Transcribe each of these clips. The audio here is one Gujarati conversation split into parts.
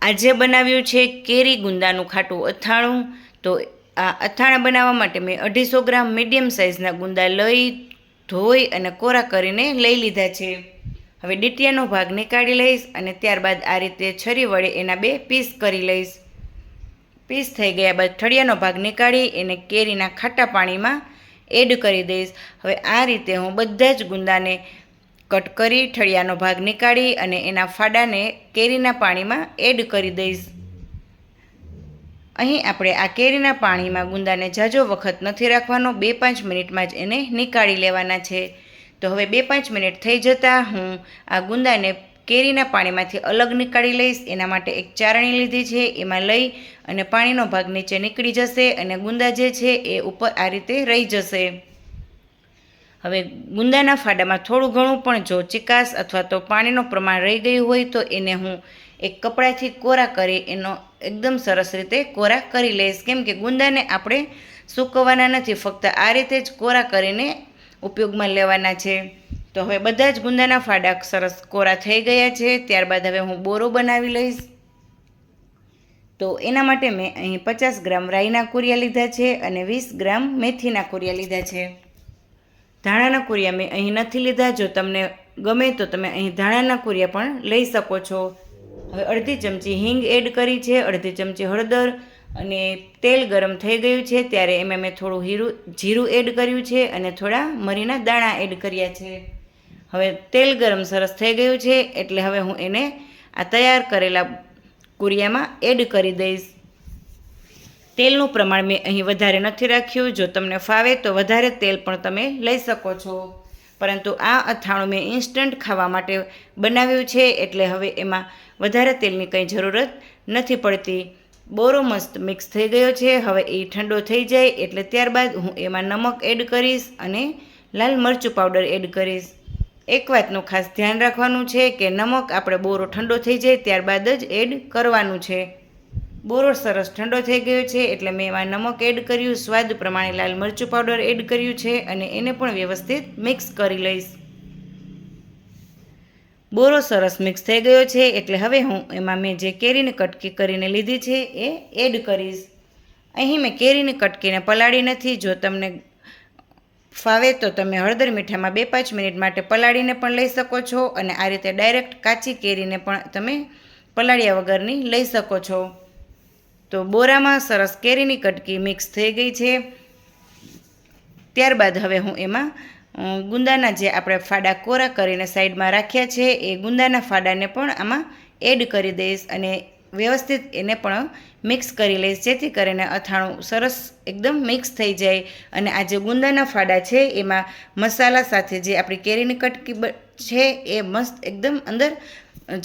આજે બનાવ્યું છે કેરી ગુંદાનું ખાટું અથાણું। તો આ અથાણા બનાવવા માટે મેં 250 ગ્રામ મીડિયમ સાઇઝના ગુંદા લઈ ધોઈ અને કોરા કરીને લઈ લીધા છે। હવે ડીટીયાનો ભાગ નીકાળી લઈશ અને ત્યારબાદ આ રીતે છરી વડે એના 2 પીસ કરી લઈશ। પીસ થઈ ગયા બાદ ઠળિયાનો ભાગ નીકાળી એને કેરીના ખાટા પાણીમાં એડ કરી દઈશ। હવે આ રીતે હું બધા જ ગુંદાને કટ કરી ઠળિયાનો ભાગ નીકાળી અને એના ફાડાને કેરીના પાણીમાં એડ કરી દઈશ। અહીં આપણે આ કેરીના પાણીમાં ગુંદાને ઝાઝો વખત નથી રાખવાનો, 2-5 મિનિટમાં જ એને નીકાળી લેવાના છે। તો હવે 2-5 મિનિટ થઈ જતાં હું આ ગુંદાને કેરીના પાણીમાંથી અલગ નીકાળી લઈશ। એના માટે એક ચારણી લીધી છે, એમાં લઈ અને પાણીનો ભાગ નીચે નીકળી જશે અને ગુંદા જે છે એ ઉપર આ રીતે રહી જશે। હવે ગુંદાના ફાડામાં થોડું ઘણું પણ જો ચીકાશ અથવા તો પાણીનું પ્રમાણ રહી ગયું હોય તો એને હું એક કપડાથી કોરા કરી એનો એકદમ સરસ રીતે કોરા કરી લઈશ, કેમ કે ગુંદાને આપણે સૂકવવાના નથી, ફક્ત આ રીતે જ કોરા કરીને ઉપયોગમાં લેવાના છે। તો હવે બધા જ ગુંદાના ફાડા સરસ કોરા થઈ ગયા છે। ત્યારબાદ હવે હું બોરો બનાવી લઈશ। તો એના માટે મેં અહીં 50 ગ્રામ રાઈના કુરિયા લીધા છે અને 20 ગ્રામ મેથીના કુરિયા લીધા છે। ધાણાના કુરિયા મેં અહીં નથી લીધા, જો તમને ગમે તો તમે અહીં ધાણાના કુરિયા પણ લઈ શકો છો। હવે અડધી ચમચી હિંગ એડ કરી છે, અડધી ચમચી હળદર અને તેલ ગરમ થઈ ગયું છે ત્યારે એમાં મેં થોડું જીરું એડ કર્યું છે અને થોડા મરીના દાણા એડ કર્યા છે। હવે તેલ ગરમ સરસ થઈ ગયું છે એટલે હવે હું એને આ તૈયાર કરેલા કુરિયામાં એડ કરી દઈશ। તેલનું પ્રમાણ મેં અહીં વધારે નથી રાખ્યું, જો તમને ફાવે તો વધારે તેલ પણ તમે લઈ શકો છો, પરંતુ આ અથાણું મેં ઇન્સ્ટન્ટ ખાવા માટે બનાવ્યું છે એટલે હવે એમાં વધારે તેલની કંઈ જરૂરત નથી પડતી। બોરો મસ્ત મિક્સ થઈ ગયો છે। હવે એ ઠંડો થઈ જાય એટલે ત્યારબાદ હું એમાં નમક એડ કરીશ અને લાલ મરચું પાવડર એડ કરીશ। એક વાતનું ખાસ ધ્યાન રાખવાનું છે કે નમક આપણે બોરો ઠંડો થઈ જાય ત્યારબાદ જ એડ કરવાનું છે। બોરો સરસ ઠંડો થઈ ગયો છે એટલે મેં એમાં નમક એડ કર્યું, સ્વાદ પ્રમાણે લાલ મરચું પાવડર એડ કર્યું છે અને એને પણ વ્યવસ્થિત મિક્સ કરી લઈશ। બોરો સરસ મિક્સ થઈ ગયો છે એટલે હવે હું એમાં મેં જે કેરીની કટકી કરીને લીધી છે એ એડ કરીશ। અહીં મેં કેરીની કટકીને પલાળી નથી, જો તમને ફાવે તો તમે હળદર મીઠામાં 2-5 મિનિટ માટે પલાળીને પણ લઈ શકો છો અને આ રીતે ડાયરેક્ટ કાચી કેરીને પણ તમે પલાળ્યા વગરની લઈ શકો છો। તો બોરામાં સરસ કેરીની કટકી મિક્સ થઈ ગઈ છે। ત્યારબાદ હવે હું એમાં ગુંદાના જે આપણે ફાડા કોરા કરીને સાઈડમાં રાખ્યા છે એ ગુંદાના ફાડાને પણ આમાં એડ કરી દઈશ અને વ્યવસ્થિત એને પણ મિક્સ કરી લઈશ, જેથી કરીને અથાણું સરસ એકદમ મિક્સ થઈ જાય અને આ જે ગુંદાના ફાડા છે એમાં મસાલા સાથે જે આપણી કેરીની કટકી છે એ મસ્ત એકદમ અંદર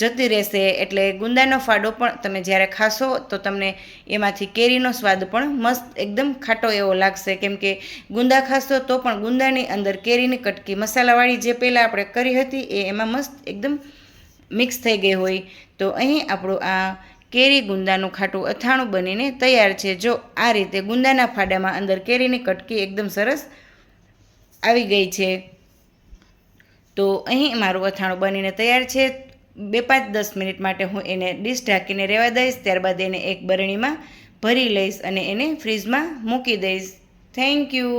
જતી રહેશે, એટલે ગુંદાનો ફાડો પણ તમે જ્યારે ખાશો તો તમને એમાંથી કેરીનો સ્વાદ પણ મસ્ત એકદમ ખાટો એવો લાગશે, કેમ કે ગુંદા ખાશો તો પણ ગુંદાની અંદર કેરીની કટકી મસાલાવાળી જે પહેલાં આપણે કરી હતી એ એમાં મસ્ત એકદમ મિક્સ થઈ ગઈ હોય। તો અહીં આપણું આ કેરી ગુંદાનું ખાટું અથાણું બનીને તૈયાર છે। જો આ રીતે ગુંદાના ફાડામાં અંદર કેરીની કટકી એકદમ સરસ આવી ગઈ છે। તો અહીં મારું અથાણું બનીને તૈયાર છે। 2-5-10 મિનિટ માટે હું એને ડીશ ઢાંકીને રહેવા દઈશ, ત્યારબાદ એને એક બરણીમાં ભરી લઈશ અને એને ફ્રીજમાં મૂકી દઈશ। Thank you.